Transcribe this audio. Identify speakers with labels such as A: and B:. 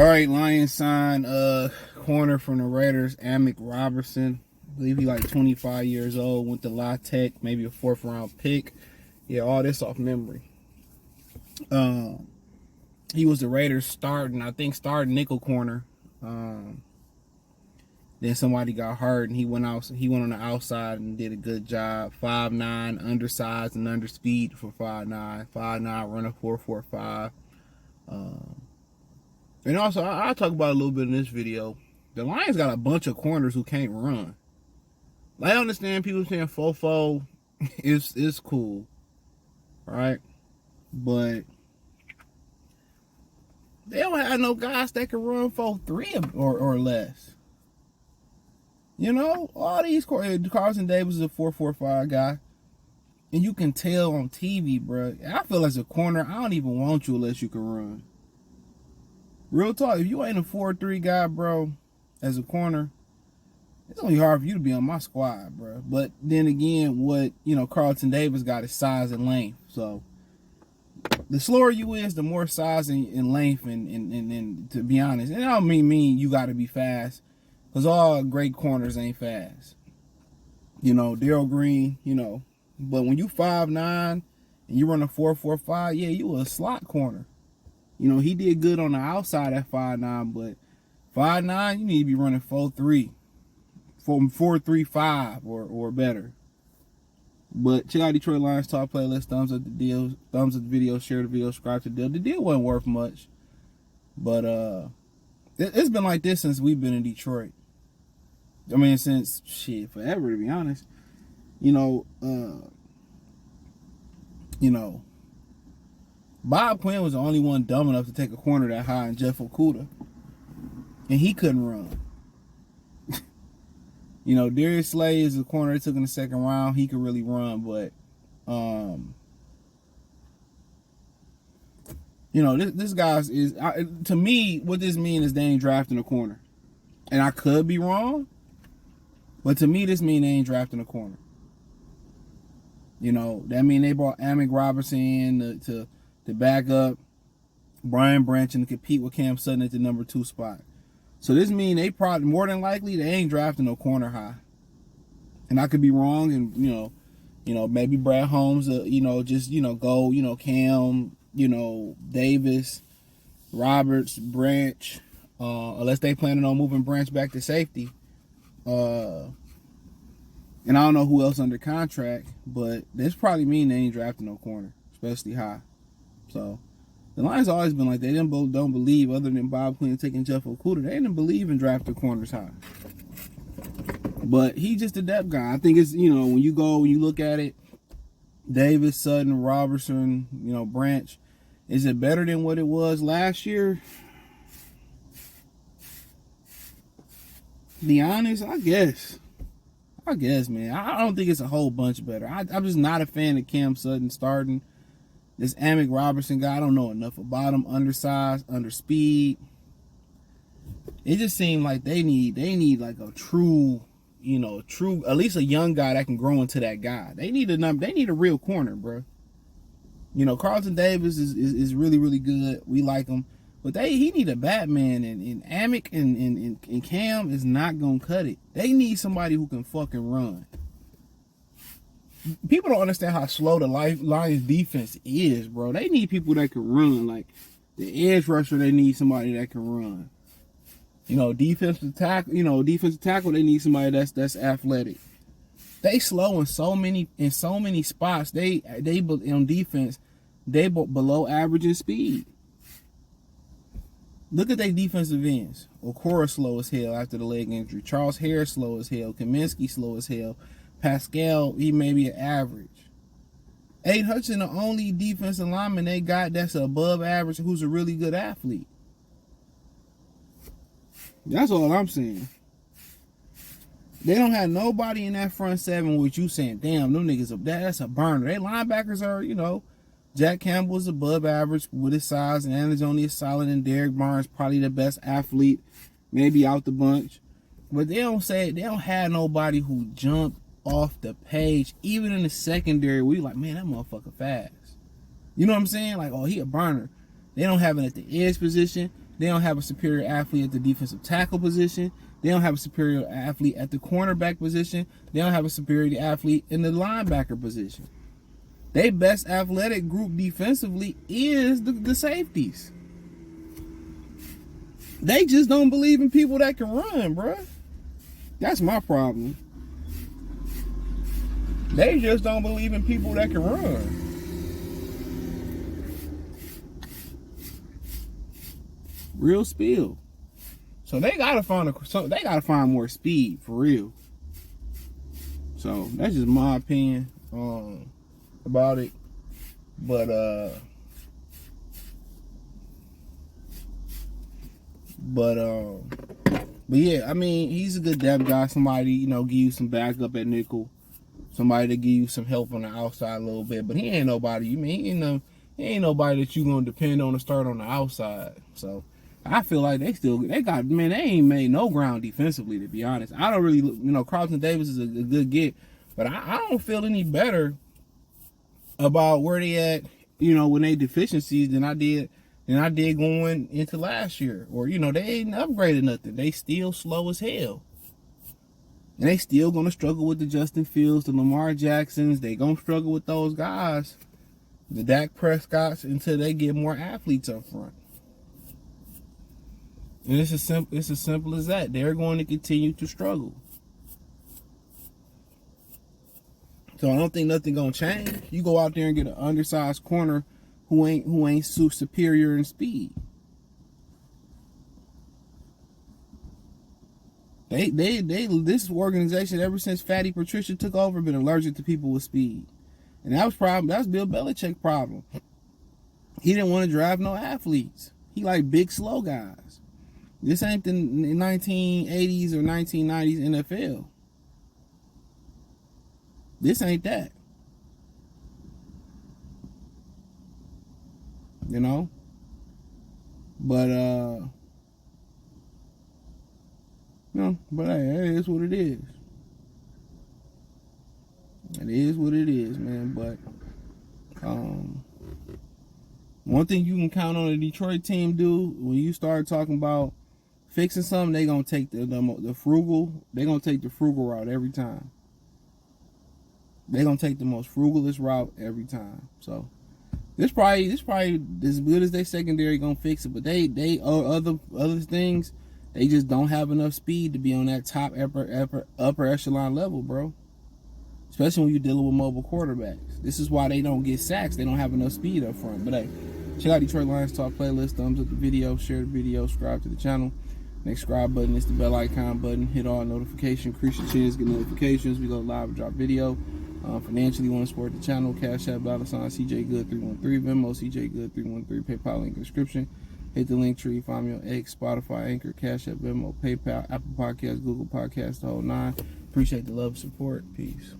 A: All right, Lions sign corner from the Raiders, Amik Robertson. I believe he's like 25 years old. Went to La Tech, maybe a 4th-round pick. Yeah, all this off memory. He was the Raiders starting nickel corner. Then somebody got hurt and he went on the outside and did a good job. 5'9", undersized and underspeed for 5'9", 5'9", running 4.45. And also, I'll talk about it a little bit in this video. The Lions got a bunch of corners who can't run. I understand people saying fofo is cool, right? But they don't have no guys that can run 4.3 or less. You know, all these Carlton Davis is a 4.45 guy, and you can tell on TV, bro. I feel as a corner, I don't even want you unless you can run. Real talk, if you ain't a 4.3 guy, bro, as a corner, it's only hard for you to be on my squad, bro. But then again, Carlton Davis got his size and length. So the slower you is, the more size and length, and to be honest, and I don't mean you got to be fast, because all great corners ain't fast. Darryl Green, but when you 5'9" and you run a 4.45, yeah, you a slot corner. He did good on the outside at 5'9", but 5'9", you need to be running 4.3, 4.35 or better. But check out Detroit Lions top playlist. Thumbs up the deal. Thumbs up the video. Share the video. Subscribe to the deal. The deal wasn't worth much, but it's been like this since we've been in Detroit. I mean, since forever, to be honest. Bob Quinn was the only one dumb enough to take a corner that high in Jeff Okudah, and he couldn't run. Darius Slay is the corner they took in the 2nd round. He could really run, but this guy's is to me, what this means is they ain't drafting a corner, and I could be wrong, but to me this means they ain't drafting a corner. That mean they brought Amik Robertson in to back up Brian Branch and to compete with Cam Sutton at the number 2 spot. So this means they probably, more than likely, they ain't drafting no corner high. And I could be wrong, and maybe Brad Holmes, go, Cam, Davis, Roberts, Branch, unless they planning on moving Branch back to safety. And I don't know who else under contract, but this probably mean they ain't drafting no corner, especially high. So the Lions always been like they don't believe, other than Bob Quinn taking Jeff Okudah, they didn't believe in drafting corners high. But he just a depth guy. I think it's, when you look at it, Davis, Sutton, Robertson, Branch, is it better than what it was last year? Be honest, I guess, man. I don't think it's a whole bunch better. I'm just not a fan of Cam Sutton starting. This Amik Robertson guy, I don't know enough about him. Undersized, underspeed. It just seemed like they need like a true, at least a young guy that can grow into that guy. They need a real corner, bro. Carlton Davis is really, really good. We like him. But he need a Batman, and Amik and Cam is not gonna cut it. They need somebody who can fucking run. People don't understand how slow the Lions defense is, bro. They need people that can run. Like the edge rusher, they need somebody that can run. Defensive tackle, they need somebody that's athletic. They slow in so many spots. They on defense, they below average in speed. Look at their defensive ends. Okora slow as hell after the leg injury. Charles Harris slow as hell. Kaminsky slow as hell. Pascal, he may be an average. Aiden Hutchinson, the only defensive lineman they got that's above average, who's a really good athlete. That's all I'm saying. They don't have nobody in that front 7 with you saying, damn, them niggas, that's a burner. They linebackers are, Jack Campbell is above average with his size, and Anzalone is solid, and Derek Barnes probably the best athlete, maybe out the bunch. But they don't have nobody who jumped off the page, even in the secondary, we like, man, that motherfucker fast. You know what I'm saying? Like, oh, he a burner. They don't have it at the edge position. They don't have a superior athlete at the defensive tackle position. They don't have a superior athlete at the cornerback position. They don't have a superior athlete in the linebacker position. Their best athletic group defensively is the safeties. They just don't believe in people that can run, bruh. That's my problem. They just don't believe in people that can run. Real spill. So they gotta find more speed for real. So that's just my opinion about it. But yeah, I mean, he's a good depth guy. Somebody, give you some backup at nickel. Somebody to give you some help on the outside a little bit. But he ain't nobody. He ain't nobody that you gonna depend on to start on the outside. So I feel like they ain't made no ground defensively, to be honest. I don't really, Carlton Davis is a good get, but I don't feel any better about where they at, when they deficiencies than I did going into last year. Or, they ain't upgraded nothing. They still slow as hell. And they still gonna struggle with the Justin Fields, the Lamar Jacksons. They gonna struggle with those guys, the Dak Prescotts, until they get more athletes up front. And it's as simple as that. They're going to continue to struggle. So I don't think nothing gonna change. You go out there and get an undersized corner who ain't superior in speed. This organization, ever since Fatty Patricia took over, been allergic to people with speed. And that was Bill Belichick's problem. He didn't want to draft no athletes. He liked big, slow guys. This ain't the 1980s or 1990s NFL. This ain't that. But hey, it is what it is. It is what it is, man. But one thing you can count on the Detroit team do, when you start talking about fixing something, they gonna take the frugal. They gonna take the frugal route every time. They gonna take the most frugalist route every time. So this probably as good as they secondary gonna fix it. But they other things, they just don't have enough speed to be on that top upper echelon level, bro. Especially when you're dealing with mobile quarterbacks. This is why they don't get sacks. They don't have enough speed up front. But hey, check out Detroit Lions Talk playlist. Thumbs up the video, share the video, subscribe to the channel. Next subscribe button is the bell icon button. Hit all notifications. Increase your chance, get notifications. We go live and drop video. Financially, want to support the channel. Cash App, $ CJ Good 313, Venmo CJ Good 313, PayPal link in the description. Hit the link tree. Find me on X, Spotify, Anchor, Cash App, Venmo, PayPal, Apple Podcasts, Google Podcasts, the whole nine. Appreciate the love and support. Peace.